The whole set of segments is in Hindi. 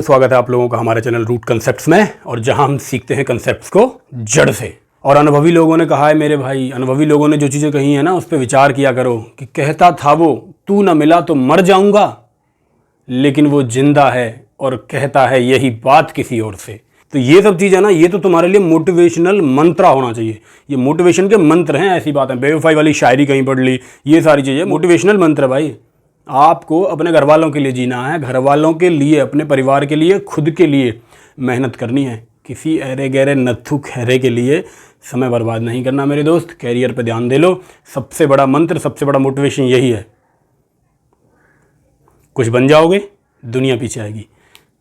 स्वागत है आप लोगों का हमारे चैनल रूट कंसेप्ट्स में, और जहां हम सीखते हैं कंसेप्ट्स को जड़ से। और अनुभवी लोगों ने कहा है मेरे भाई, अनुभवी लोगों ने जो चीज़ें कही हैं ना उस पर विचार किया करो कि कहता था वो तू न मिला तो मर जाऊंगा, लेकिन वो जिंदा है और कहता है यही बात किसी और से। तो ये सब चीज़ है ना, ये तो तुम्हारे लिए मोटिवेशनल मंत्र होना चाहिए। ये मोटिवेशन के मंत्र हैं, ऐसी बात है। बेवफाई वाली शायरी कहीं पढ़ ली, ये सारी चीज़ें मोटिवेशनल मंत्र है भाई। आपको अपने घर वालों के लिए जीना है, घर वालों के लिए, अपने परिवार के लिए, खुद के लिए मेहनत करनी है। किसी अरे गहरे नत्थु खैरे के लिए समय बर्बाद नहीं करना मेरे दोस्त। कैरियर पे ध्यान दे लो। सबसे बड़ा मंत्र, सबसे बड़ा मोटिवेशन यही है। कुछ बन जाओगे, दुनिया पीछे आएगी।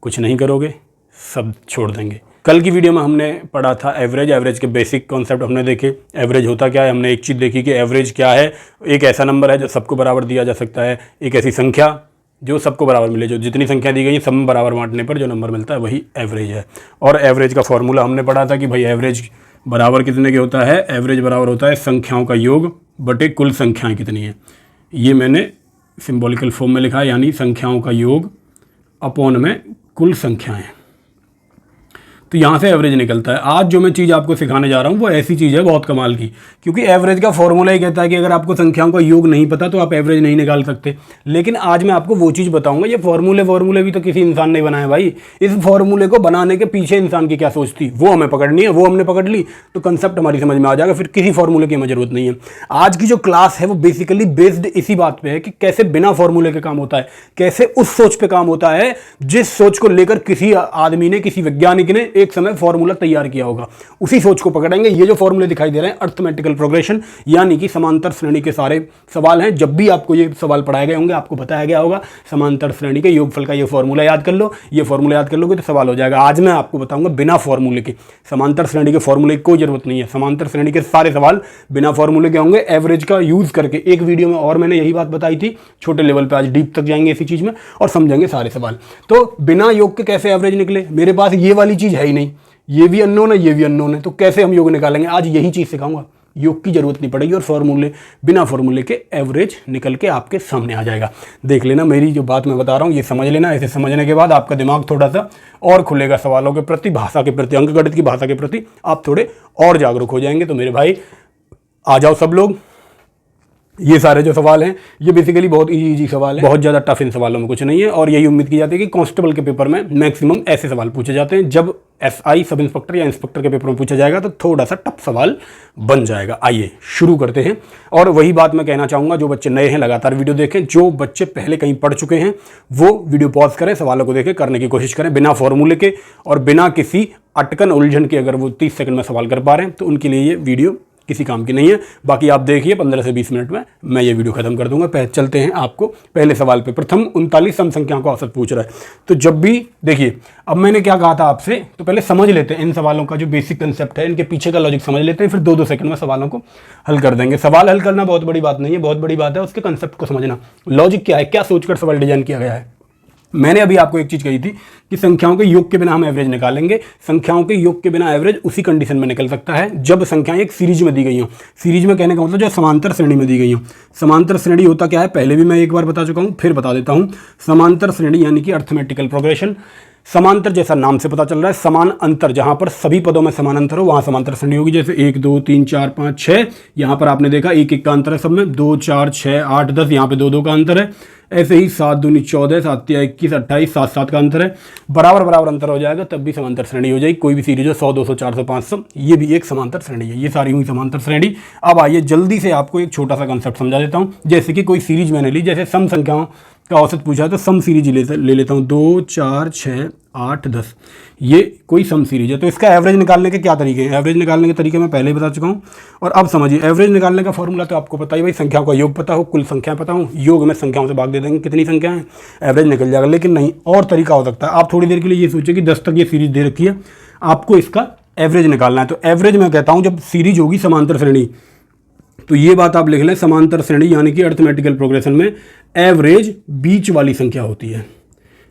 कुछ नहीं करोगे, सब छोड़ देंगे। कल की वीडियो में हमने पढ़ा था एवरेज के बेसिक कॉन्सेप्ट हमने देखे। एवरेज होता क्या है, हमने एक चीज़ देखी कि एवरेज क्या है। एक ऐसा नंबर है जो सबको बराबर दिया जा सकता है, एक ऐसी संख्या जो सबको बराबर मिले। जो जितनी संख्या दी गई है सब में बराबर बांटने पर जो नंबर मिलता है वही एवरेज है। और एवरेज का फॉर्मूला हमने पढ़ा था कि भाई एवरेज बराबर कितने के होता है। एवरेज बराबर होता है संख्याओं का योग बटे कुल संख्याएँ कितनी है। ये मैंने सिम्बॉलिकल फॉर्म में लिखा है, यानी संख्याओं का योग अपॉन में कुल संख्याएँ। तो यहाँ से एवरेज निकलता है। आज जो मैं चीज़ आपको सिखाने जा रहा हूँ वो ऐसी चीज़ है बहुत कमाल की, क्योंकि एवरेज का फॉर्मूला ही कहता है कि अगर आपको संख्याओं का योग नहीं पता तो आप एवरेज नहीं निकाल सकते। लेकिन आज मैं आपको वो चीज़ बताऊंगा, ये फॉर्मूले भी तो किसी इंसान ने बनाया भाई। इस फॉर्मूले को बनाने के पीछे इंसान की क्या सोच थी वो हमें पकड़नी है। वो हमने पकड़ ली तो कंसेप्ट हमारी समझ में आ जाएगा, फिर किसी फॉर्मूले की हमें जरूरत नहीं है। आज की जो क्लास है वो बेसिकली बेस्ड इसी बात पर है कि कैसे बिना फॉर्मूले के काम होता है, कैसे उस सोच पर काम होता है जिस सोच को लेकर किसी आदमी ने, किसी वैज्ञानिक ने एक समय फॉर्मूला तैयार किया होगा। उसी सोच को पकड़ेंगे। ये जो फॉर्मूले दिखाई दे रहे हैं अर्थमेटिकल प्रोग्रेशन यानी कि समांतर श्रेणी के सारे सवाल हैं। जब भी आपको ये सवाल पढ़ाए गए होंगे आपको बताया गया होगा समांतर श्रेणी के योगफल का ये फॉर्मूला याद कर लो। ये फॉर्मूला याद कर लोगे तो सवाल हो जाएगा। आज मैं आपको बताऊंगा बिना फॉर्मूले के। समांतर श्रेणी के फॉर्मूले की कोई जरूरत नहीं है। समांतर श्रेणी के सारे सवाल बिना फॉर्मूले के होंगे, एवरेज का यूज करके। एक वीडियो में और मैंने यही बात बताई थी, छोटे लेवल पे आज डीप तक जाएंगे इसी चीज में और समझेंगे सारे सवाल। तो बिना योग के कैसे एवरेज निकले। मेरे पास ये वाली चीज है ही नहीं, ये भी अननोन है, ये भी अननोन है, तो कैसे हम योग निकालेंगे। आज यही चीज़ सिखाऊंगा। योग की जरूरत नहीं पड़ेगी और फॉर्मूले, बिना फॉर्मूले के एवरेज निकल के आपके सामने आ जाएगा। देख लेना, मेरी जो बात मैं बता रहा हूँ ये समझ लेना। ऐसे समझने के बाद आपका दिमाग थोड़ा सा और खुलेगा सवालों के प्रति, भाषा के प्रति, अंकगणित की भाषा के प्रति आप थोड़े और जागरूक हो जाएंगे। तो मेरे भाई आ जाओ सब लोग। ये सारे जो सवाल हैं ये बेसिकली बहुत इजी सवाल है, बहुत ज़्यादा टफ इन सवालों में कुछ नहीं है। और यही उम्मीद की जाती है कि कांस्टेबल के पेपर में मैक्सिमम ऐसे सवाल पूछे जाते हैं। जब एसआई सब इंस्पेक्टर या इंस्पेक्टर के पेपर में पूछा जाएगा तो थोड़ा सा टफ सवाल बन जाएगा। आइए शुरू करते हैं। और वही बात मैं कहना चाहूँगा, जो बच्चे नए हैं लगातार वीडियो देखें, जो बच्चे पहले कहीं पढ़ चुके हैं वो वीडियो पॉज करें, सवालों को देखें, करने की कोशिश करें बिना फॉर्मूले के और बिना किसी अटकन उलझन के। अगर वो 30 सेकंड में सवाल कर पा रहे हैं तो उनके लिए ये वीडियो किसी काम की नहीं है। बाकी आप देखिए 15 से 20 मिनट में मैं ये वीडियो खत्म कर दूंगा। चलते हैं आपको पहले सवाल पे। प्रथम 39 सम संख्याओं का औसत पूछ रहा है। तो जब भी देखिए, अब मैंने क्या कहा था आपसे, तो पहले समझ लेते हैं इन सवालों का जो बेसिक कंसेप्ट है, इनके पीछे का लॉजिक समझ लेते हैं, फिर 2-2 सेकंड में सवालों को हल कर देंगे। सवाल हल करना बहुत बड़ी बात नहीं है, बहुत बड़ी बात है उसके कंसेप्ट को समझना। लॉजिक क्या है, क्या सोचकर सवाल डिजाइन किया गया है। मैंने अभी आपको एक चीज़ कही थी कि संख्याओं के योग के बिना हम एवरेज निकालेंगे। संख्याओं के योग के बिना एवरेज उसी कंडीशन में निकल सकता है जब संख्याएं एक सीरीज में दी गई हों। सीरीज में कहने का मतलब जो समांतर श्रेणी में दी गई हों। समांतर श्रेणी होता क्या है, पहले भी मैं एक बार बता चुका हूँ, फिर बता देता हूँ। समांतर श्रेणी यानी कि अर्थमेटिकल प्रोग्रेशन। समांतर जैसा नाम से पता चल रहा है, समान अंतर, जहां पर सभी पदों में समान अंतर हो वहां समांतर श्रेणी होगी। जैसे 1 2 3 4 5 6, यहां पर आपने देखा 1 का अंतर है सब में, 2 4 6 8 10, यहां पे 2 का अंतर है। ऐसे ही 7 दूनी 14, 7 तिया 21, 28, 7 7 का अंतर है। बराबर अंतर हो जाएगा तब भी समांतर श्रेणी हो जाएगी। कोई भी सीरीज हो 100 200 400 500, ये भी एक समांतर श्रेणी है। ये सारी हुई समांतर श्रेणी। अब आइए जल्दी से आपको एक छोटा सा कंसेप्ट समझा देता हूँ। जैसे कि कोई सीरीज मैंने ली, जैसे सम संख्याओं का औसत पूछा है तो सम सीरीज ले लेता हूँ। 2 4 6 8 10, ये कोई सम सीरीज है। तो इसका एवरेज निकालने के क्या तरीके हैं। एवरेज निकालने के तरीके मैं पहले ही बता चुका हूँ। और अब समझिए, एवरेज निकालने का फॉर्मूला तो आपको पता ही भाई, संख्याओं का योग पता हो, कुल संख्या पता हो, योग में संख्याओं से भाग दे देंगे कितनी संख्या है, एवरेज निकल जाएगा। लेकिन नहीं, और तरीका हो सकता है। आप थोड़ी देर के लिए ये सोचिए कि 10 तक ये सीरीज दे रखी है, आपको इसका एवरेज निकालना है। तो एवरेज मैं कहता हूँ जब सीरीज होगी समांतर श्रेणी, तो ये बात आप लिख लें, समांतर श्रेणी यानी कि अर्थमेटिकल प्रोग्रेशन में एवरेज बीच वाली संख्या होती है।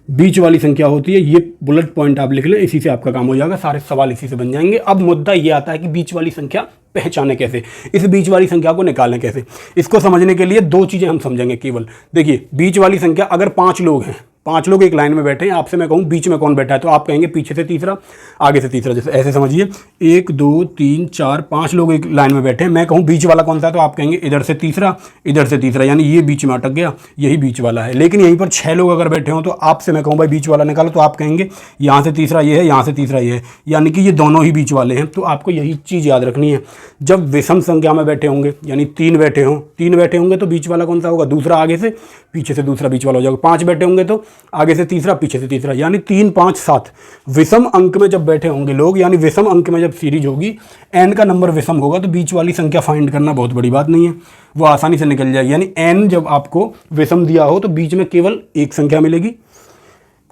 बीच वाली संख्या होती है, ये बुलेट पॉइंट आप लिख लें, इसी से आपका काम हो जाएगा, सारे सवाल इसी से बन जाएंगे। अब मुद्दा ये आता है कि बीच वाली संख्या पहचाने कैसे, इस बीच वाली संख्या को निकालें कैसे। इसको समझने के लिए 2 चीज़ें हम समझेंगे केवल। देखिए, बीच वाली संख्या अगर 5 लोग हैं, 5 लोग एक लाइन में बैठे हैं, आपसे मैं कहूँ बीच में कौन बैठा है, तो आप कहेंगे पीछे से तीसरा, आगे से तीसरा। जैसे ऐसे समझिए 1 2 3 4 5 लोग एक लाइन में बैठे हैं, मैं कहूँ बीच वाला कौन सा है, तो आप कहेंगे इधर से तीसरा, इधर से तीसरा, यानी ये बीच में अटक गया, यही बीच वाला है। लेकिन यहीं पर 6 लोग अगर बैठे हों तो आपसे मैं कहूँ भाई बीच वाला निकालो, तो आप कहेंगे यहाँ से तीसरा ये है, यहाँ से तीसरा ये है, यानी कि ये दोनों ही बीच वाले हैं। तो आपको यही चीज़ याद रखनी है। जब विषम संख्या में बैठे होंगे, यानी 3 बैठे होंगे तो बीच वाला कौन सा होगा, दूसरा, आगे से, पीछे से दूसरा बीच वाला हो जाएगा। 5 बैठे होंगे तो आगे से तीसरा, पीछे से तीसरा, यानी 3 5 7 विषम अंक में जब बैठे होंगे लोग, यानी विषम अंक में जब सीरीज होगी, n का नंबर विषम होगा, तो बीच वाली संख्या फाइंड करना बहुत बड़ी बात नहीं है, वो आसानी से निकल जाएगी। यानी n जब आपको विषम दिया हो तो बीच में केवल एक संख्या मिलेगी।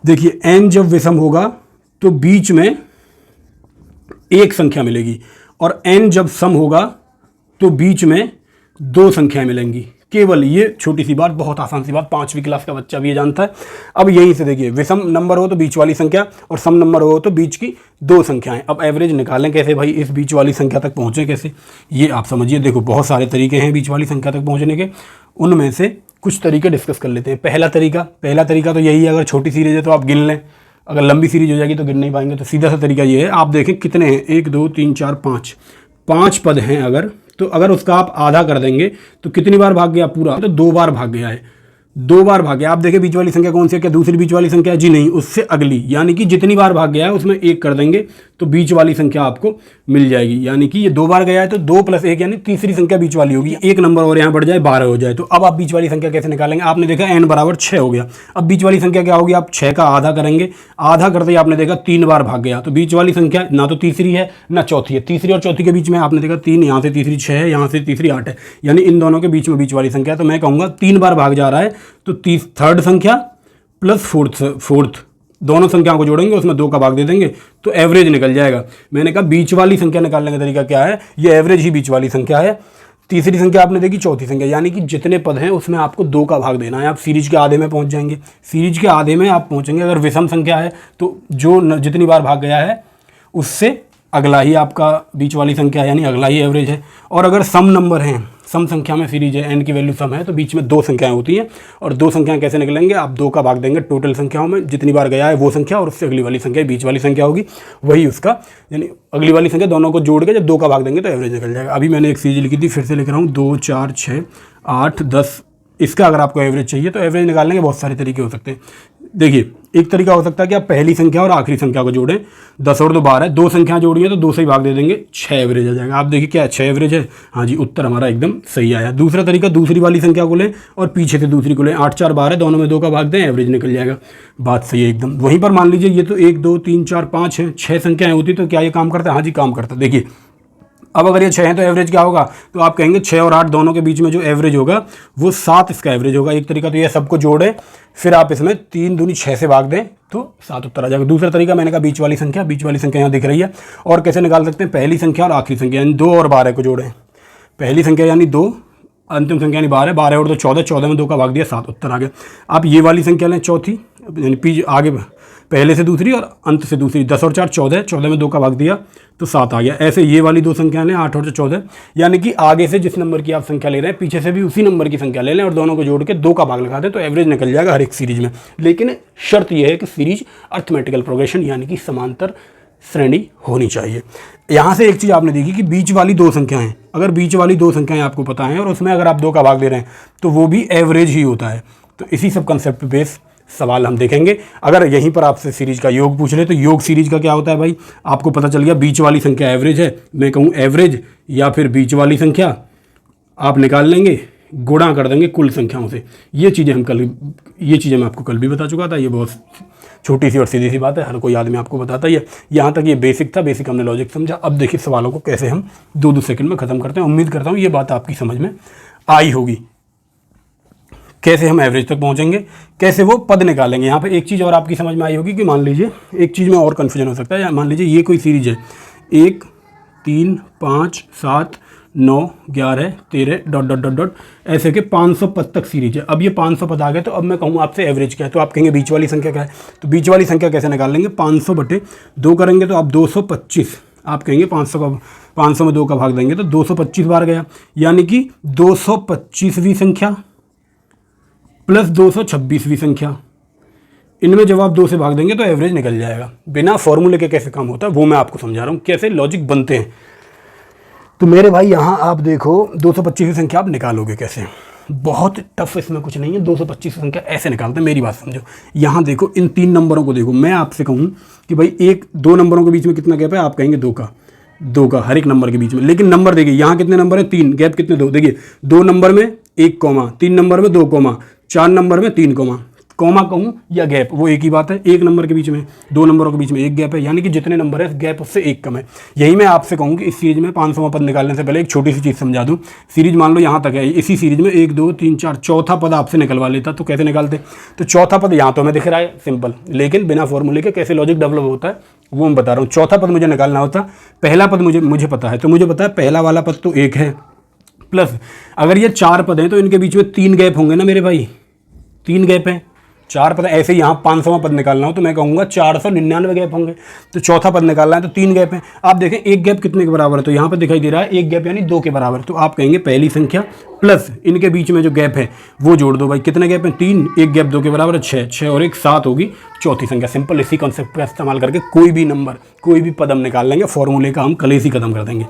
देखिए n जब विषम होगा तो बीच में एक संख्या मिलेगी, और n जब सम होगा तो बीच में 2 संख्याएं मिलेंगी। केवल ये छोटी सी बात, बहुत आसान सी बात, 5वीं क्लास का बच्चा भी ये जानता है। अब यहीं से देखिए, विषम नंबर हो तो बीच वाली संख्या, और सम नंबर हो तो बीच की 2 संख्याएं। अब एवरेज निकालें कैसे भाई, इस बीच वाली संख्या तक पहुँचें कैसे, ये आप समझिए। देखो बहुत सारे तरीके हैं बीच वाली संख्या तक पहुँचने के, उनमें से कुछ तरीके डिस्कस कर लेते हैं। पहला तरीका तो यही है, अगर छोटी सीरीज है तो आप गिन लें, अगर लंबी सीरीज हो जाएगी तो गिन नहीं पाएंगे। तो सीधा सा तरीका ये है, आप देखें कितने हैं, 1 2 3 4 5 पद हैं अगर, तो अगर उसका आप आधा कर देंगे तो कितनी बार भाग गया पूरा, तो 2 बार भाग गया है, 2 बार भाग गया। आप देखें बीच वाली संख्या कौन सी है, क्या दूसरी बीच वाली संख्या है, जी नहीं, उससे अगली, यानी कि जितनी बार भाग गया है उसमें 1 कर देंगे तो बीच वाली संख्या आपको मिल जाएगी। यानी कि ये 2 बार गया है तो 2 + 1 यानी तीसरी संख्या बीच वाली होगी। एक नंबर और यहाँ बढ़ जाए 12 हो जाए। तो अब आप बीच वाली संख्या कैसे निकालेंगे, आपने देखा n = 6 हो गया। अब बीच वाली संख्या क्या होगी, आप 6 का आधा करेंगे, आधा करते ही आपने देखा 3 बार भाग गया, तो बीच वाली संख्या ना तो तीसरी है ना चौथी है। तीसरी और चौथी के बीच में आपने देखा 3, यहाँ से तीसरी 6 है, यहाँ से तीसरी 8 है, यानी इन दोनों के बीच में बीच वाली संख्या। तो मैं कहूँगा 3 बार भाग जा रहा है तो थर्ड संख्या प्लस फोर्थ दोनों संख्याओं को जोड़ेंगे, उसमें 2 का भाग दे देंगे तो एवरेज निकल जाएगा। मैंने कहा बीच वाली संख्या निकालने का तरीका क्या है, ये एवरेज ही बीच वाली संख्या है। तीसरी संख्या आपने देखी, चौथी संख्या, यानी कि जितने पद हैं उसमें आपको 2 का भाग देना है। आप सीरीज के आधे में पहुंच जाएंगे, सीरीज के आधे में आप पहुंचेंगे। अगर विषम संख्या है तो जो जितनी बार भाग गया है उससे अगला ही आपका बीच वाली संख्या है, यानी अगला ही एवरेज है। और अगर सम नंबर हैं, सम संख्या में सीरीज है, n की वैल्यू सम है, तो बीच में 2 संख्याएं होती हैं। और 2 संख्याएं कैसे निकलेंगे, आप 2 का भाग देंगे टोटल संख्याओं में, जितनी बार गया है वो संख्या, और उससे अगली वाली संख्या बीच वाली संख्या होगी, वही उसका, यानी अगली वाली संख्या दोनों को जोड़ के जब 2 का भाग देंगे तो एवरेज निकल जाएगा। अभी मैंने एक सीरीज लिखी थी, फिर से लिख रहा हूँ, 2 4 6 8 10। इसका अगर आपको एवरेज चाहिए तो एवरेज निकालने के बहुत सारे तरीके हो सकते हैं। देखिए एक तरीका हो सकता है कि आप पहली संख्या और आखिरी संख्या को जोड़ें, 10 और 2 12, 2 संख्या जोड़ी है तो 2 से ही भाग दे देंगे, 6 एवरेज आ जाएगा। आप देखिए क्या 6 एवरेज है, हाँ जी, उत्तर हमारा एकदम सही आया। दूसरा तरीका, दूसरी वाली संख्या को लें और पीछे से दूसरी को लें, 8 4 12, दोनों में 2 का भाग दें, एवरेज निकल जाएगा। बात सही है एकदम। वहीं पर मान लीजिए ये तो 1 2 3 4 5 है, 6 संख्याएँ होती तो क्या ये काम करता है, हाँ जी काम करता। देखिए अब अगर ये 6 है तो एवरेज क्या होगा, तो आप कहेंगे 6 और 8 दोनों के बीच में जो एवरेज होगा वो 7 इसका एवरेज होगा। एक तरीका तो ये सबको जोड़ें, फिर आप इसमें 3 दूनी 6 से भाग दें तो 7 उत्तर आ जाएगा। दूसरा तरीका मैंने कहा बीच वाली संख्या यहाँ दिख रही है। और कैसे निकाल सकते हैं, पहली संख्या और आखिरी संख्या यानी 2 और 12 को जोड़ें। पहली संख्या यानी 2, अंतिम संख्या यानी 12, 12 और 2 14, 14 में 2 का भाग दिया, 7 उत्तर आ गया। आप ये वाली संख्या लें चौथी, यानी आगे पहले से दूसरी और अंत से दूसरी, 10 और 4 14, 14 में 2 का भाग दिया तो 7 आ गया। ऐसे ये वाली 2 संख्या लें, 8 और 14, यानी कि आगे से जिस नंबर की आप संख्या ले रहे हैं पीछे से भी उसी नंबर की संख्या ले लें और दोनों को जोड़ के 2 का भाग लगा दें तो एवरेज निकल जाएगा हर एक सीरीज में। लेकिन शर्त यह है कि सीरीज अर्थमेटिकल प्रोग्रेशन यानी कि समांतर श्रेणी होनी चाहिए। यहाँ से एक चीज़ आपने देखी कि बीच वाली 2 संख्याएं, अगर बीच वाली 2 संख्याएं आपको पता हैं और उसमें अगर आप 2 का भाग दे रहे हैं तो वो भी एवरेज ही होता है। तो इसी सब कंसेप्ट बेस सवाल हम देखेंगे। अगर यहीं पर आपसे सीरीज का योग पूछ ले तो योग सीरीज का क्या होता है भाई, आपको पता चल गया बीच वाली संख्या एवरेज है, मैं कहूँ एवरेज या फिर बीच वाली संख्या आप निकाल लेंगे, गुणा कर देंगे कुल संख्याओं से। ये चीज़ें मैं आपको कल भी बता चुका था। ये बहुत छोटी सी और सीधी सी बात है, हर कोई आदमी आपको बताता ही है। यहाँ तक ये बेसिक था, बेसिक हमने लॉजिक समझा। अब देखिए सवालों को कैसे हम 2-2 सेकंड में ख़त्म करते हैं। उम्मीद करता हूँ ये बात आपकी समझ में आई होगी। कैसे हम एवरेज तक पहुंचेंगे, कैसे वो पद निकालेंगे। यहाँ पे एक चीज़ और आपकी समझ में आई होगी कि मान लीजिए एक चीज़ में और कन्फ्यूजन हो सकता है। मान लीजिए ये कोई सीरीज है, 1 3 5 7 9 11 13 ... ऐसे के 500 पद तक सीरीज है। अब ये 500 पद आ गए तो अब मैं कहूँ आपसे एवरेज क्या है, तो आप कहेंगे बीच वाली संख्या क्या है। तो बीच वाली संख्या कैसे निकाल लेंगे, 500/2 करेंगे तो आप 225, आप कहेंगे 500 में 2 का भाग देंगे तो 225 बार गया, यानी कि 225वीं संख्या प्लस 226वीं संख्या, इनमें जब आप 2 से भाग देंगे तो एवरेज निकल जाएगा। बिना फॉर्मूले के कैसे काम होता है वो मैं आपको समझा रहा हूँ, कैसे लॉजिक बनते हैं। तो मेरे भाई यहाँ आप देखो 225 की संख्या आप निकालोगे कैसे, बहुत टफ इसमें कुछ नहीं है। 225 की संख्या ऐसे निकालते हैं, मेरी बात समझो। यहाँ देखो इन 3 नंबरों को देखो, मैं आपसे कहूँ कि भाई 2 नंबरों के बीच में कितना गैप है, आप कहेंगे 2 का हर एक नंबर के बीच में। लेकिन नंबर देखिए यहाँ कितने नंबर है, 3, गैप कितने 2, देखिए 2 नंबर में 1 कॉमा, 3 नंबर में 2 कॉमा, 4 नंबर में 3 कॉमा कहूँ या गैप, वो एक ही बात है। 1 नंबर के बीच में 2 नंबरों के बीच में 1 गैप है, यानी कि जितने नंबर है गैप उससे 1 कम है। यही मैं आपसे कहूँ कि इस सीरीज में 500वां पद निकालने से पहले एक छोटी सी चीज़ समझा दूँ। सीरीज मान लो यहाँ तक है, इसी सीरीज में 1 2 3 4 चौथा पद आपसे निकलवा लेता, तो कैसे निकालते? तो चौथा पद यहाँ तो हमें दिख रहा है सिंपल, लेकिन बिना फॉर्मूले के कैसे लॉजिक डेवलप होता है वो मैं बता रहा हूँ। चौथा पद मुझे निकालना होता, पहला पद मुझे पता है, तो मुझे पता है पहला वाला पद तो 1 है, प्लस अगर ये 4 पद हैं तो इनके बीच में 3 गैप होंगे ना मेरे भाई, 3 गैप हैं, 4 पद। ऐसे ही यहाँ 500वां पद निकालना हो तो मैं कहूँगा 499 गैप होंगे। तो चौथा पद निकालना है तो 3 गैप हैं। आप देखें एक गैप कितने के बराबर है, तो यहाँ पर दिखाई दे रहा है 1 गैप यानी 2 के बराबर। तो आप कहेंगे पहली संख्या प्लस इनके बीच में जो गैप है वो जोड़ दो भाई। कितने गैप हैं? 3, 1 गैप 2 के बराबर है 6, 6 और 1 7 होगी चौथी संख्या। सिंपल इसी कॉन्सेप्ट का इस्तेमाल करके कोई भी नंबर कोई भी पद हम निकाल लेंगे, फॉर्मूले का हम कलेश ही खत्म कर देंगे।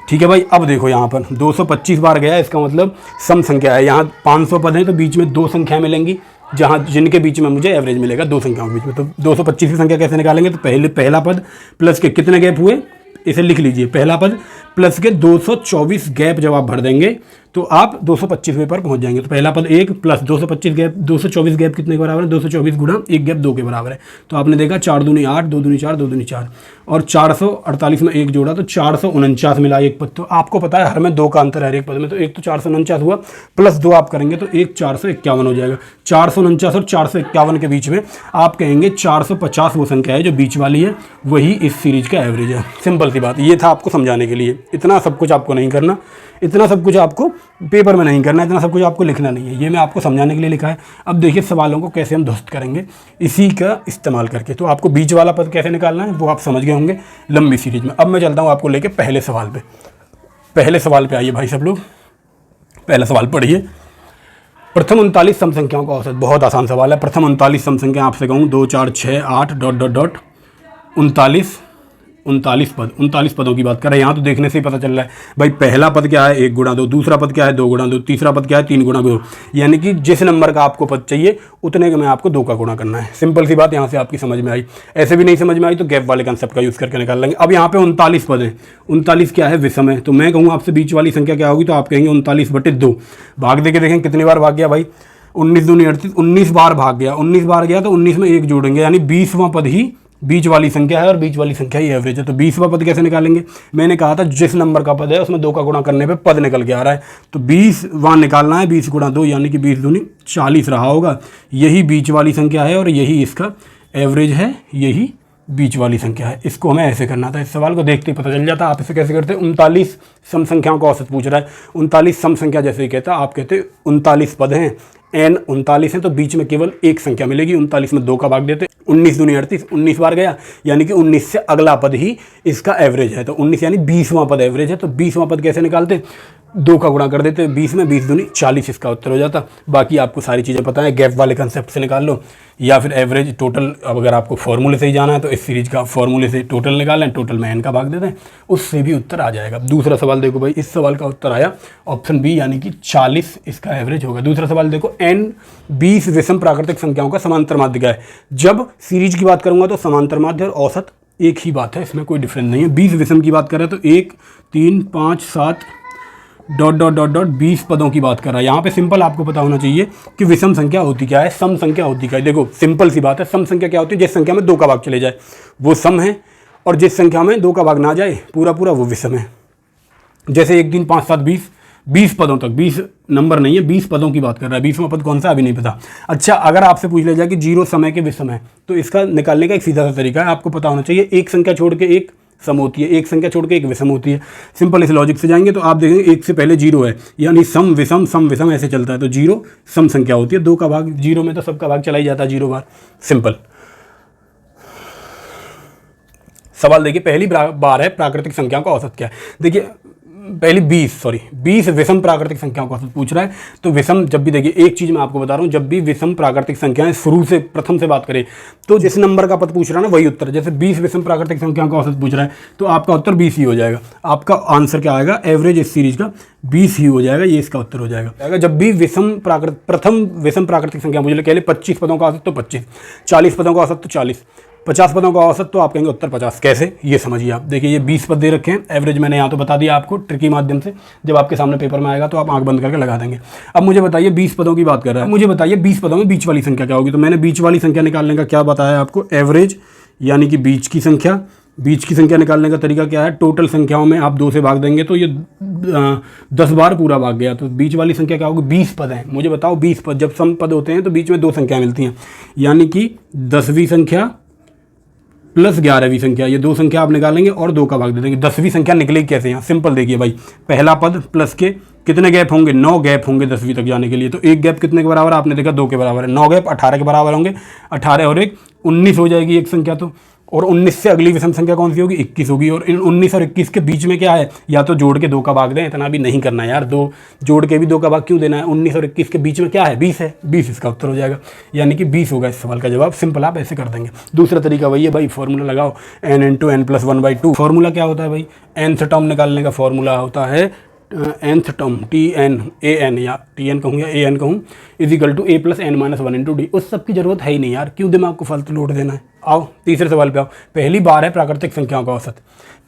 ठीक है भाई। अब देखो यहाँ पर 225 बार गया, इसका मतलब सम संख्या है। यहाँ 500 पद हैं तो बीच में 2 संख्याएं मिलेंगी, जहाँ जिनके बीच में मुझे एवरेज मिलेगा 2 संख्याओं के बीच में। तो 225 की संख्या कैसे निकालेंगे? तो पहला पद प्लस के कितने गैप हुए इसे लिख लीजिए, पहला पद प्लस के 224 गैप जब आप भर देंगे तो आप 225वें पर पहुंच जाएंगे। तो पहला पद 1 प्लस 225 गैप, 224 गैप कितने के बराबर है? 224 गुणा 1 गैप 2 के बराबर है। तो आपने देखा 4 दूनी 8, 2 दूनी 4, 2 दूनी 4 और 448 में 1 जोड़ा तो 449 मिला एक पद। तो आपको पता है हर में 2 का अंतर है हर एक पद में, तो एक तो 449 हुआ प्लस 2 आप करेंगे तो एक 451 हो जाएगा। 449 और 451 के बीच में आप कहेंगे 450 वो संख्या है जो बीच वाली है, वही इस सीरीज का एवरेज है। सिंपल सी बात, ये था आपको समझाने के लिए। इतना सब कुछ आपको नहीं करना, इतना सब कुछ आपको पेपर में नहीं करना, इतना सब कुछ आपको लिखना नहीं है, ये मैं आपको समझाने के लिए लिखा है। अब देखिए सवालों को कैसे हम ध्वस्त करेंगे इसी का इस्तेमाल करके। तो आपको बीच वाला पद कैसे निकालना है वो आप समझ गए होंगे लंबी सीरीज में। अब मैं चलता हूँ आपको लेके पहले सवाल पे। पहले सवाल पे आइए भाई सब लोग, पहला सवाल पढ़िए। प्रथम 39 सम संख्याओं का औसत। बहुत आसान सवाल है। प्रथम 39 सम संख्या आपसे कहूँ 2 4 6 8 ... 39 पद, 39 पदों की बात कर रहे हैं। यहाँ तो देखने से ही पता चल रहा है भाई पहला पद क्या है 1 गुणा 2, दूसरा पद क्या है 2 गुणा 2, तीसरा पद क्या है 3 गुणा 2। यानी कि जिस नंबर का आपको पद चाहिए उतने का में आपको 2 का गुणा करना है। सिंपल सी बात यहाँ से आपकी समझ में आई। ऐसे भी नहीं समझ में आई तो गैप वाले कंसेप्ट का यूज़ करके निकाल लेंगे। अब यहाँ पे 39 पद हैं, 39 क्या है विषम है। तो मैं कहूँ आपसे बीच वाली संख्या क्या होगी, तो आप कहेंगे 39/2। भाग दे के देखें कितनी बार भाग गया भाई, 19 दूनी 38, 19 बार भाग गया। 19 बार गया तो 19 में 1 जोड़ेंगे, यानी 20वां पद ही बीच वाली संख्या है और बीच वाली संख्या ही एवरेज है। तो 20वां पद कैसे निकालेंगे? मैंने कहा था जिस नंबर का पद है उसमें 2 का गुणा करने पे पद निकल के आ रहा है। तो 20वां निकालना है, 20 गुणा 2 यानी कि 20 दूनी 40 रहा होगा। यही बीच वाली संख्या है और यही इसका एवरेज है, यही बीच वाली संख्या है। इसको हमें ऐसे करना था। इस सवाल को देखते ही पता चल जाता। आप इसे कैसे करते? 39 सम संख्याओं का औसत पूछ रहा है। 39 सम संख्या जैसे ही कहता आप कहते 39 पद हैं, n 39 है तो बीच में केवल एक संख्या मिलेगी। 39 में 2 का भाग देते, 19 दूनी 38, 19 बार गया यानी कि 19 से अगला पद ही इसका एवरेज है। तो 19 यानी 20वां पद एवरेज है। तो 20वां पद कैसे निकालते? 2 का गुणा कर देते 20 में, 20 दूनी 40 इसका उत्तर हो जाता। बाकी आपको सारी चीज़ें पता है, गैप वाले कंसेप्ट से निकाल लो या फिर एवरेज टोटल। अब अगर आपको फॉर्मूले से ही जाना है तो इस सीरीज का फॉर्मूले से टोटल निकालें, टोटल में n का भाग दे दें, उससे भी उत्तर आ जाएगा। दूसरा सवाल देखो भाई, इस सवाल का उत्तर आया ऑप्शन बी यानी कि 40 इसका एवरेज होगा। दूसरा सवाल देखो, n 20 विषम प्राकृतिक संख्याओं का समांतर माध्य क्या है। जब सीरीज की बात करूंगा तो समांतर माध्य और औसत एक ही बात है, इसमें कोई डिफरेंस नहीं है। 20 विषम की बात कर रहे हैं तो 1 3 5 7 ... 20 पदों की बात कर रहा है। यहाँ पे सिंपल आपको पता होना चाहिए कि विषम संख्या होती क्या है, सम संख्या होती क्या है। देखो सिंपल सी बात है, सम संख्या क्या होती है? जिस संख्या में 2 का भाग चले जाए वो सम है, और जिस संख्या में 2 का भाग ना जाए पूरा पूरा वो विषम है। जैसे 1 3 5 7 20 पदों तक, 20 नंबर नहीं है, 20 पदों की बात कर रहा है। 20वां पद कौन सा अभी नहीं पता। अच्छा, अगर आपसे पूछ लिया जाए कि 0 समय के विषम है तो इसका निकालने का एक सीधा सा तरीका है, आपको पता होना चाहिए। एक संख्या छोड़ के एक सम होती है, एक संख्या छोड़ के एक विषम होती है। सिंपल इस लॉजिक से जाएंगे तो आप देखेंगे 1 से पहले 0 है, यानी सम विषम ऐसे चलता है। तो 0 सम संख्या होती है, 2 का भाग 0 में तो सबका भाग चला ही जाता है 0 बार। सिंपल सवाल देखिए, पहली बार है प्राकृतिक संख्याओं का औसत क्या है। देखिए पहली 20 विषम प्राकृतिक संख्याओं का औसत पूछ रहा है। तो विषम, जब भी देखिए एक चीज़ मैं आपको बता रहा हूँ, जब भी विषम प्राकृतिक संख्याएं शुरू से प्रथम से बात करें तो जिस नंबर का पद पूछ रहा है ना वही उत्तर। जैसे 20 विषम प्राकृतिक संख्याओं का औसत पूछ रहा है तो आपका उत्तर 20 ही हो जाएगा। आपका आंसर क्या आएगा, एवरेज इस सीरीज का 20 ही हो जाएगा, ये इसका उत्तर हो जाएगा। जब भी प्रथम विषम प्राकृतिक संख्या मुझे कह ले 25 पदों का औसत तो 25, 40 पदों का औसत तो 40, 50 पदों का औसत तो आप कहेंगे उत्तर 50। कैसे, ये समझिए आप। देखिए ये 20 पद दे रखे हैं, एवरेज मैंने यहाँ तो बता दिया आपको ट्रिकी माध्यम से, जब आपके सामने पेपर में आएगा तो आप आंख बंद करके लगा देंगे। अब मुझे बताइए 20 पदों की बात कर रहा है, मुझे बताइए 20 पदों में बीच वाली संख्या क्या होगी। तो मैंने बीच वाली संख्या निकालने का क्या बताया आपको, एवरेज यानी कि बीच की संख्या। बीच की संख्या निकालने का तरीका क्या है, टोटल संख्याओं में आप 2 से भाग देंगे तो ये 10 बार पूरा भाग गया। तो बीच वाली संख्या क्या होगी, 20 पद हैं। मुझे बताओ 20 पद, जब सम पद होते हैं तो बीच में 2 संख्या मिलती हैं, यानी कि 10वीं संख्या प्लस 11वीं संख्या, ये 2 संख्या आप निकालेंगे और 2 का भाग दे देंगे। 10वीं संख्या निकलेगी कैसे, यहाँ सिंपल देखिए भाई, पहला पद प्लस के कितने गैप होंगे, 9 गैप होंगे 10वीं तक जाने के लिए। तो एक गैप कितने के बराबर है, आपने देखा 2 के बराबर है। 9 गैप 18 के बराबर होंगे, 18 और 1 19 हो जाएगी एक संख्या तो। और 19 से अगली विषम संख्या कौन सी होगी, 21 होगी। और इन 19 और 21 के बीच में क्या है, या तो जोड़ के 2 का भाग दें, इतना भी नहीं करना है यार, 2 जोड़ के भी 2 का भाग क्यों देना है। 19 और 21 के बीच में क्या है, 20 है, 20 इसका उत्तर हो जाएगा, यानी कि 20 होगा इस सवाल का जवाब। सिंपल, आप ऐसे कर देंगे। दूसरा तरीका वही है भाई, फॉर्मूला लगाओ n × n + 1/2। फॉर्मूला क्या होता है भाई, nth टर्म निकालने का फॉर्मूला होता है nth टर्म TN या TN कहूँ या AN कहूँ is equal to A + n - 1 × D। उस सब की जरूरत है ही नहीं यार, क्यों दिमाग को फालतू लोड देना है। आओ तीसरे सवाल पे आओ। पहली 12 प्राकृतिक संख्याओं का औसत।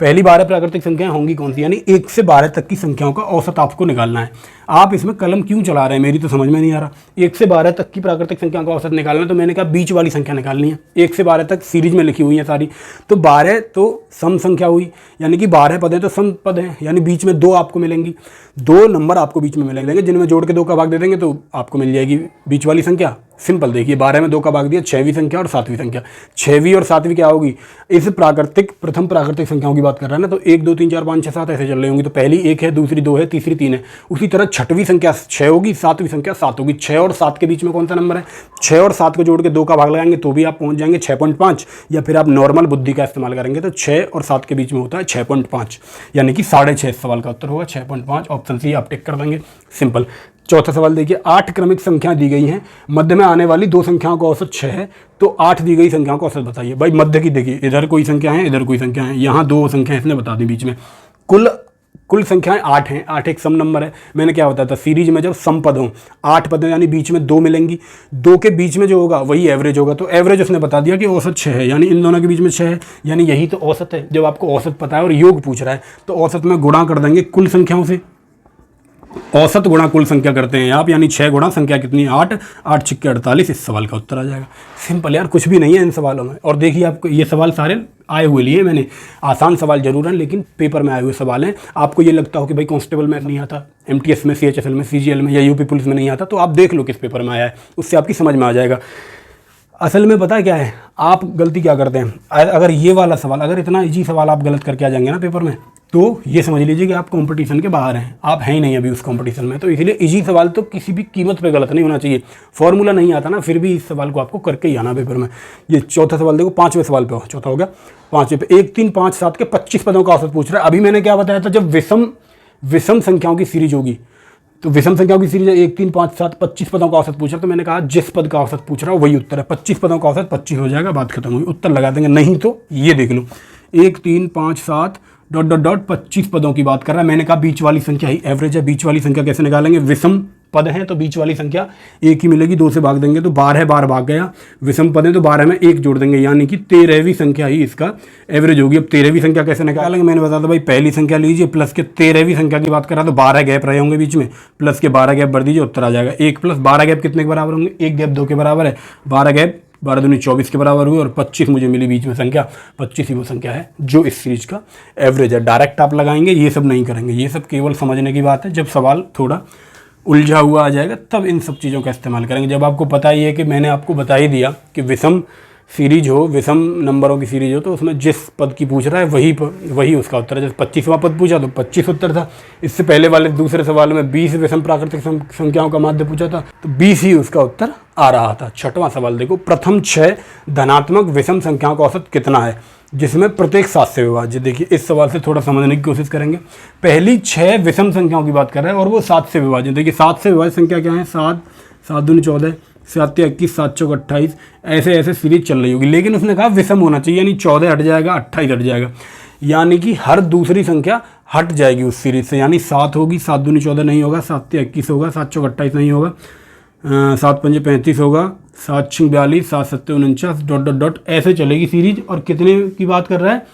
पहली 12 प्राकृतिक संख्याएं होंगी कौन सी, यानी 1 से 12 तक की संख्याओं का औसत आपको निकालना है। आप इसमें कलम क्यों चला रहे हैं, मेरी तो समझ में नहीं आ रहा। 1 से 12 तक की प्राकृतिक संख्याओं का औसत निकालना है, तो मैंने कहा बीच वाली संख्या निकालनी है। 1 से 12 तक सीरीज में लिखी हुई है सारी, तो 12 तो सम संख्या हुई, यानी कि 12 पद हैं तो सम पद हैं, यानी बीच में 2 आपको मिलेंगी। 2 नंबर आपको बीच में मिलेंगे, जिनमें जोड़ के 2 का भाग दे देंगे तो आपको मिल जाएगी बीच वाली संख्या। सिंपल देखिए, 12 में 2 का भाग दिया, 6वीं संख्या और 7वीं संख्या। 6वीं और 7वीं क्या होगी, इस प्रथम प्राकृतिक संख्याओं की बात कर रहा है ना, तो 1 2 3 4 5 6 7 ऐसे चल रही होंगी। तो पहली 1 है, दूसरी 2 है, तीसरी 3 है। उसी तरह 6वीं संख्या 6 होगी, 7वीं संख्या 7 होगी। 6 और 7 के बीच में कौन सा नंबर है, 6 और 7 को जोड़ के 2 का भाग लगाएंगे तो भी आप पहुंच जाएंगे 6.5, या फिर आप नॉर्मल बुद्धि का इस्तेमाल करेंगे तो 6 और 7 के बीच में होता है 6.5, यानी कि 6.5। सवाल का उत्तर होगा 6.5, ऑप्शन सी आप टिक कर देंगे। सिंपल। चौथा सवाल देखिए, 8 क्रमिक संख्याएं दी गई हैं, मध्य में आने वाली 2 संख्याओं का औसत 6 है, तो 8 दी गई संख्याओं का औसत बताइए। भाई मध्य की देखिए, इधर कोई संख्या है, इधर कोई संख्या है, यहाँ 2 संख्याएं इसने बता दी बीच में। कुल संख्याएं 8 हैं। 8 एक सम नंबर है। मैंने क्या बताया था, सीरीज में जब सम पद हों, 8 पद यानी बीच में 2 मिलेंगी, 2 के बीच में जो होगा वही एवरेज होगा। तो एवरेज उसने बता दिया कि औसत 6 है, यानी इन दोनों के बीच में 6 है, यानी यही तो औसत है। जब आपको औसत पता है और योग पूछ रहा है तो औसत में गुणा कर देंगे कुल संख्याओं से। औसत गुणा कुल संख्या करते हैं आप, यानी 6 गुणा संख्या कितनी है 8, 8 छिक्के 48, इस सवाल का उत्तर आ जाएगा। सिंपल यार, कुछ भी नहीं है इन सवालों में। और देखिए आपको ये सवाल सारे आए हुए लिए मैंने, आसान सवाल जरूर हैं लेकिन पेपर में आए हुए सवाल हैं। आपको ये लगता हो कि भाई कांस्टेबल में नहीं आता, MTS में, CHSL में, CGL में या यूपी पुलिस में नहीं आता, तो आप देख लो किस पेपर में आया है, उससे आपकी समझ में आ जाएगा। असल में पता है क्या है, आप गलती क्या करते हैं, अगर ये वाला सवाल, अगर इतना इजी सवाल आप गलत करके आ जाएंगे ना पेपर में, तो ये समझ लीजिए कि आप कंपटीशन के बाहर हैं, आप हैं ही नहीं अभी उस कंपटीशन में। तो इसलिए इजी सवाल तो किसी भी कीमत पे गलत नहीं होना चाहिए। फॉर्मूला नहीं आता ना, फिर भी इस सवाल को आपको करके ही आना पेपर में। ये चौथा सवाल देखो, 5वें सवाल पे हो, चौथा हो गया 5वें पे। 1 3 5 7 के 25 पदों का औसत पूछ रहा है। अभी मैंने क्या बताया था, जब विषम संख्याओं की सीरीज होगी, तो विषम संख्याओं की सीरीज 1 3 5 7 25 पदों का औसत पूछ रहा है, तो मैंने कहा जिस पद का औसत पूछ रहा है वही उत्तर है। 25 पदों का औसत 25 हो जाएगा, बात खत्म हुई। उत्तर लगा देंगे, नहीं तो ये देख लो 1 3 5 7 ... 25 पदों की बात कर रहा है। मैंने कहा बीच वाली संख्या ही एवरेज है। बीच वाली संख्या कैसे निकालेंगे, विषम पद हैं तो बीच वाली संख्या एक ही मिलेगी, 2 से भाग देंगे तो 12 बार भाग गया। विषम पद है तो 12 में 1 जोड़ देंगे, यानी कि 13वीं संख्या ही इसका एवरेज होगी। अब 13वीं संख्या कैसे निकालेंगे, मैंने बताया था भाई पहली संख्या लीजिए, प्लस के 13वीं संख्या की बात कर रहा तो 12 गैप रहे होंगे बीच में, प्लस के 12 गैप भर दीजिए, उत्तर आ जाएगा 1 + 12 गैप कितने के बराबर होंगे, 1 गैप 2 के बराबर है, 12 गैप 12 दूनी 24 के बराबर हुई, और 25 मुझे मिली बीच में संख्या। 25 ही वो संख्या है जो इस सीरीज का एवरेज है। डायरेक्ट आप लगाएंगे, ये सब नहीं करेंगे, ये सब केवल समझने की बात है। जब सवाल थोड़ा उलझा हुआ आ जाएगा तब इन सब चीज़ों का इस्तेमाल करेंगे। जब आपको पता ही है कि मैंने आपको बता ही दिया कि विषम सीरीज हो, विषम नंबरों की सीरीज हो, तो उसमें जिस पद की पूछ रहा है वही उसका उत्तर है। जैसे 25वां पद पूछा तो 25 उत्तर था। इससे पहले वाले दूसरे सवाल में 20 विषम प्राकृतिक संख्याओं का माध्य पूछा था, तो 20 ही उसका उत्तर आ रहा था। छठवां सवाल देखो, प्रथम 6 धनात्मक विषम संख्याओं का औसत कितना है, जिसमें प्रत्येक 7 से विभाज्य। देखिए इस सवाल से थोड़ा समझने की कोशिश करेंगे। पहली 6 विषम संख्याओं की बात कर रहे हैं और वो 7 से विभाज्य। देखिए 7 से विभाज्य संख्या क्या है, 7, 7 दूनी 14, 7 21, 7 चौक 28, ऐसे ऐसे सीरीज चल रही होगी। लेकिन उसने कहा विषम होना चाहिए, यानी 14 हट जाएगा, 28 हट जाएगा, यानी कि हर दूसरी संख्या हट जाएगी उस सीरीज से। यानी 7 होगी, 7 दूनी 14 नहीं होगा, 7 21 होगा, 7 चौक 28 नहीं होगा, 7 पंजे 35 होगा, 7 6 42, 7 7 49, डॉट डॉट डॉट ऐसे चलेगी सीरीज। और कितने की बात कर रहा है,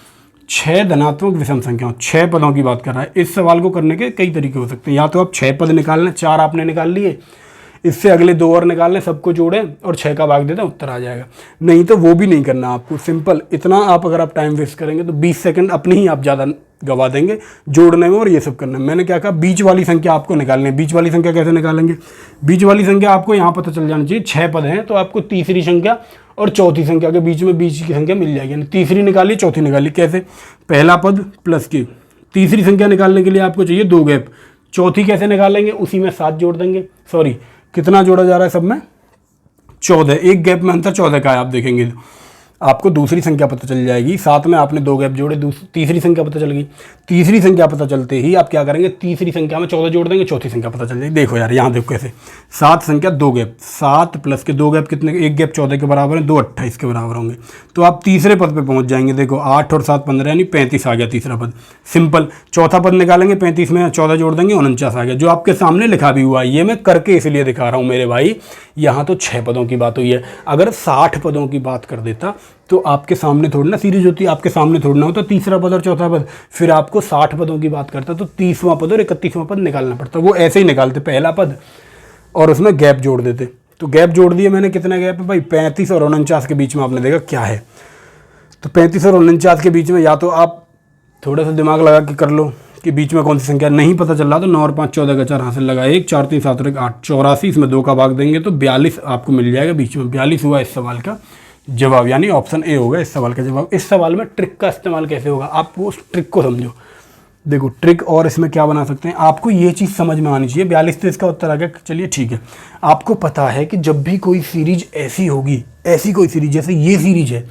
6 धनात्मक विषम संख्याओं, 6 पदों की बात कर रहा है। इस सवाल को करने के कई तरीके हो सकते हैं। या तो आप 6 पद निकाल लें, 4 आपने निकाल लिए, इससे अगले 2 और निकाल लें, सबको जोड़ें और 6 का भाग दे दें, उत्तर आ जाएगा। नहीं तो वो भी नहीं करना आपको, सिंपल इतना आप अगर आप टाइम वेस्ट करेंगे तो 20 सेकंड अपने ही आप ज़्यादा गवा देंगे जोड़ने में और ये सब करने में। मैंने क्या कहा, बीच वाली संख्या आपको निकालनी है। बीच वाली संख्या कैसे निकालेंगे, बीच वाली संख्या आपको यहाँ पता चल जाना चाहिए। 6 पद हैं तो आपको तीसरी संख्या और चौथी संख्या के बीच में बीच की संख्या मिल जाएगी। तीसरी निकाली, चौथी निकाली, कैसे, पहला पद प्लस की। तीसरी संख्या निकालने के लिए आपको चाहिए 2 गैप। चौथी कैसे निकालेंगे, उसी में 7 जोड़ देंगे। सॉरी, कितना जोड़ा जा रहा है सब में, 14, एक गैप में अंतर 14 का है। आप देखेंगे आपको दूसरी संख्या पता चल जाएगी। 7 में आपने 2 गैप जोड़े, तीसरी संख्या पता चल गई। तीसरी संख्या पता चलते ही आप क्या करेंगे, तीसरी संख्या में 14 जोड़ देंगे, चौथी संख्या पता चल जाएगी। देखो यार यहाँ देखो कैसे, 7 संख्या 2 गैप, 7 प्लस के 2 गैप कितने, एक गैप 14 के बराबर है, 2 28 के बराबर होंगे। तो आप तीसरे पद पे पहुंच जाएंगे। देखो 8 और 7 15, यानी 35 आ गया तीसरा पद। सिंपल, चौथा पद निकालेंगे, 35 में 14 जोड़ देंगे, 49 आ गया, जो आपके सामने लिखा भी हुआ है। ये मैं करके इसलिए दिखा रहा हूँ मेरे भाई। यहाँ तो 6 पदों की बात हुई है, अगर 60 पदों की बात कर देता तो आपके सामने थोड़ी ना सीरीज होती, आपके सामने थोड़ी ना होता तीसरा पद और चौथा पद। फिर आपको 60 पदों की बात करता तो 30वां पद और 31वां पद निकालना पड़ता। वो ऐसे ही निकालते, पहला पद और उसमें गैप जोड़ देते। तो गैप जोड़ दिए मैंने, कितना गैप है भाई, 35 और 49 के बीच में। आपने देखा क्या है, तो 35 और 49 के बीच में या तो आप थोड़ा सा दिमाग लगा के कर लो कि बीच में कौन सी संख्या, नहीं पता चल रहा तो 9 और 5 14 का 4 हासिल लगा, 1 4 3 7 और 1 8, 84, इसमें 2 का भाग देंगे तो 42 आपको मिल जाएगा बीच में। 42 हुआ इस सवाल का जवाब, यानी ऑप्शन ए होगा इस सवाल का जवाब। इस सवाल में ट्रिक का इस्तेमाल कैसे होगा, आप उस ट्रिक को समझो। देखो ट्रिक, और इसमें क्या बना सकते हैं, आपको ये चीज़ समझ में आनी चाहिए। 42 तो इसका उत्तर आ गया, चलिए ठीक है। आपको पता है कि जब भी कोई सीरीज ऐसी होगी, ऐसी कोई सीरीज जैसे ये सीरीज है,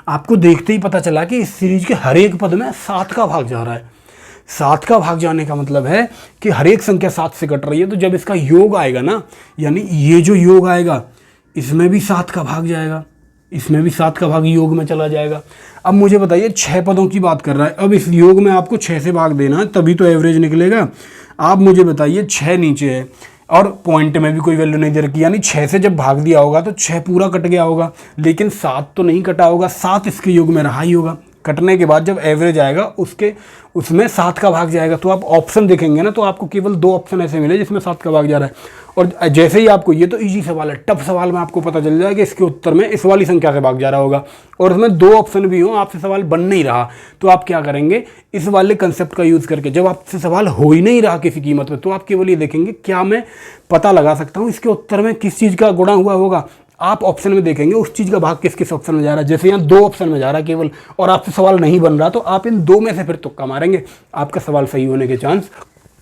आपको देखते ही पता चला कि इस सीरीज के हर एक पद में 7 का भाग जा रहा है। 7 का भाग जाने का मतलब है कि हर एक संख्या 7 से कट रही है। तो जब इसका योग आएगा ना, यानी ये जो योग आएगा इसमें भी 7 का भाग जाएगा, इसमें भी 7 का भाग योग में चला जाएगा। अब मुझे बताइए 6 पदों की बात कर रहा है, अब इस योग में आपको 6 से भाग देना है तभी तो एवरेज निकलेगा। आप मुझे बताइए 6 नीचे है और पॉइंट में भी कोई वैल्यू नहीं दे रखी, यानी 6 से जब भाग दिया होगा तो 6 पूरा कट गया होगा, लेकिन 7 तो नहीं कटा होगा, 7 इसके योग में रहा ही होगा। कटने के बाद जब एवरेज आएगा उसमें 7 का भाग जाएगा। तो आप ऑप्शन देखेंगे ना तो आपको केवल 2 ऑप्शन ऐसे मिले जिसमें 7 का भाग जा रहा है। और जैसे ही आपको, ये तो इजी सवाल है, टफ सवाल में आपको पता चल जाएगा कि इसके उत्तर में इस वाली संख्या से भाग जा रहा होगा और उसमें 2 ऑप्शन भी हो, आपसे सवाल बन नहीं रहा, तो आप क्या करेंगे, इस वाले कंसेप्ट का यूज़ करके, जब आपसे सवाल हो ही नहीं रहा किसी कीमत में, तो आप केवल ये देखेंगे क्या मैं पता लगा सकता हूँ इसके उत्तर में किस चीज़ का गुणा हुआ होगा। आप ऑप्शन में देखेंगे उस चीज़ का भाग किस किस ऑप्शन में जा रहा है। जैसे यहाँ 2 ऑप्शन में जा रहा है केवल, और आपसे सवाल नहीं बन रहा, तो आप इन 2 में से फिर तुक्का मारेंगे, आपका सवाल सही होने के चांस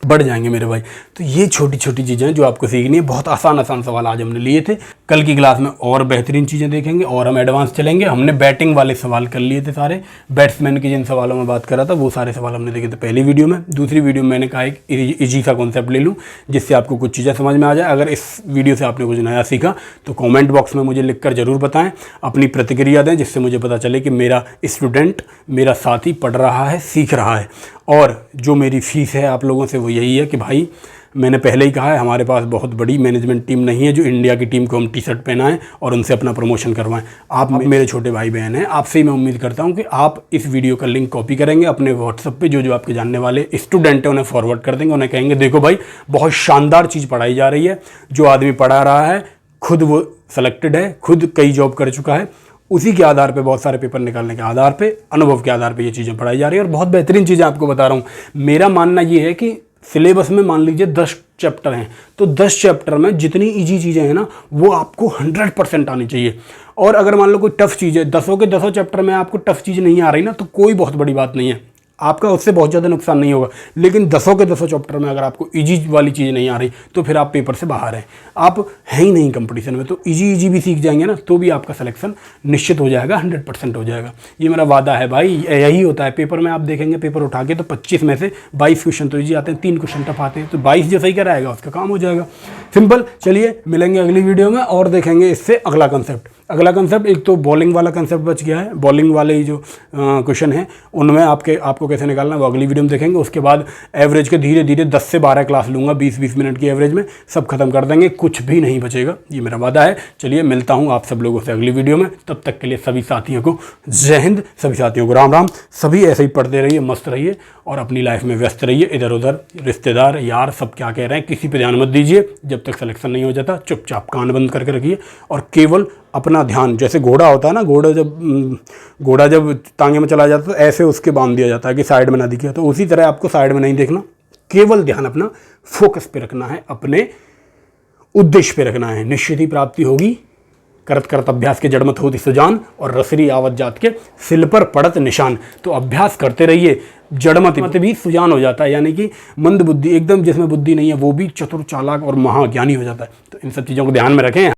बढ़ जाएंगे मेरे भाई। तो ये छोटी छोटी चीज़ें जो आपको सीखनी है, बहुत आसान सवाल आज हमने लिए थे। कल की क्लास में और बेहतरीन चीज़ें देखेंगे और हम एडवांस चलेंगे। हमने बैटिंग वाले सवाल कर लिए थे सारे, बैट्समैन की जिन सवालों में बात कर रहा था वो सारे सवाल हमने देखे थे पहली वीडियो में। दूसरी वीडियो में मैंने कहा एक इजी सा कॉन्सेप्ट ले लूँ जिससे आपको कुछ चीज़ें समझ में आ जाए। अगर इस वीडियो से आपने कुछ नया सीखा तो कॉमेंट बॉक्स में मुझे लिख कर ज़रूर बताएँ, अपनी प्रतिक्रिया दें, जिससे मुझे पता चले कि मेरा स्टूडेंट, मेरा साथी पढ़ रहा है, सीख रहा है। और जो मेरी फ़ीस है आप लोगों से वो यही है कि भाई, मैंने पहले ही कहा है, हमारे पास बहुत बड़ी मैनेजमेंट टीम नहीं है जो इंडिया की टीम को हम टी-शर्ट पहनाएं और उनसे अपना प्रमोशन करवाएं। आप मेरे छोटे भाई बहन हैं, आपसे ही मैं उम्मीद करता हूं कि आप इस वीडियो का लिंक कॉपी करेंगे, अपने व्हाट्सएप पे जो आपके जानने वाले स्टूडेंट हैं उन्हें फॉरवर्ड कर देंगे। उन्हें कहेंगे देखो भाई बहुत शानदार चीज़ पढ़ाई जा रही है, जो आदमी पढ़ा रहा है खुद वो सेलेक्टेड है, खुद कई जॉब कर चुका है, उसी के आधार पे, बहुत सारे पेपर निकालने के आधार पे, अनुभव के आधार पे ये चीज़ें पढ़ाई जा रही है और बहुत बेहतरीन चीज़ें आपको बता रहा हूँ। मेरा मानना ये है कि सिलेबस में मान लीजिए 10 चैप्टर हैं, तो 10 चैप्टर में जितनी इजी चीज़ें हैं ना वो आपको 100% आनी चाहिए। और अगर मान लो कोई टफ चीज़ है, 10 के 10 चैप्टर में आपको टफ चीज़ नहीं आ रही ना, तो कोई बहुत बड़ी बात नहीं है, आपका उससे बहुत ज़्यादा नुकसान नहीं होगा। लेकिन 10 के 10 चैप्टर में अगर आपको इजी वाली चीज़ नहीं आ रही तो फिर आप पेपर से बाहर हैं, आप हैं ही नहीं कंपटीशन में। तो इजी भी सीख जाएंगे ना तो भी आपका सिलेक्शन निश्चित हो जाएगा, 100% हो जाएगा। ये मेरा वादा है भाई, यही होता है पेपर में। आप देखेंगे पेपर उठा के तो 25 में से 22 क्वेश्चन तो ईजी आते हैं, 3 क्वेश्चन टफ आते हैं, तो 22 जो सही कराएगा उसका काम हो जाएगा। सिंपल। चलिए मिलेंगे अगली वीडियो में और देखेंगे इससे अगला कंसेप्ट। अगला कंसेप्ट, एक तो बॉलिंग वाला कंसेप्ट बच गया है, बॉलिंग वाले जो क्वेश्चन हैं उनमें आपको कैसे निकालना है वो अगली वीडियो में देखेंगे। उसके बाद एवरेज के धीरे धीरे 10 से 12 क्लास लूँगा, 20-20 मिनट की एवरेज में सब खत्म कर देंगे, कुछ भी नहीं बचेगा, ये मेरा वादा है। चलिए मिलता हूँ आप सब लोगों से अगली वीडियो में, तब तक के लिए सभी साथियों को जय हिंद, सभी साथियों को राम राम। सभी ऐसे ही पढ़ते रहिए, मस्त रहिए और अपनी लाइफ में व्यस्त रहिए। इधर उधर रिश्तेदार यार सब क्या कह रहे हैं किसी पे ध्यान मत दीजिए, जब तक सिलेक्शन नहीं हो जाता चुपचाप कान बंद करके रखिए और केवल अपना ध्यान, जैसे घोड़ा होता है ना, घोड़ा जब तांगे में चला जाता है तो ऐसे उसके बांध दिया जाता है कि साइड में ना दिखे, तो उसी तरह आपको साइड में नहीं देखना, केवल ध्यान अपना फोकस पे रखना है, अपने उद्देश्य पे रखना है। निश्चित ही प्राप्ति होगी। करत करत अभ्यास के जड़मत होती सुजान और रसरी आवत जात के सिल पर पड़त निशान। तो अभ्यास करते रहिए, जड़मत भी सुजान हो जाता है, यानी कि मंद बुद्धि, एकदम जिसमें बुद्धि नहीं है वो भी चतुर चालाक और महाज्ञानी हो जाता है। तो इन सब चीज़ों को ध्यान में रखें।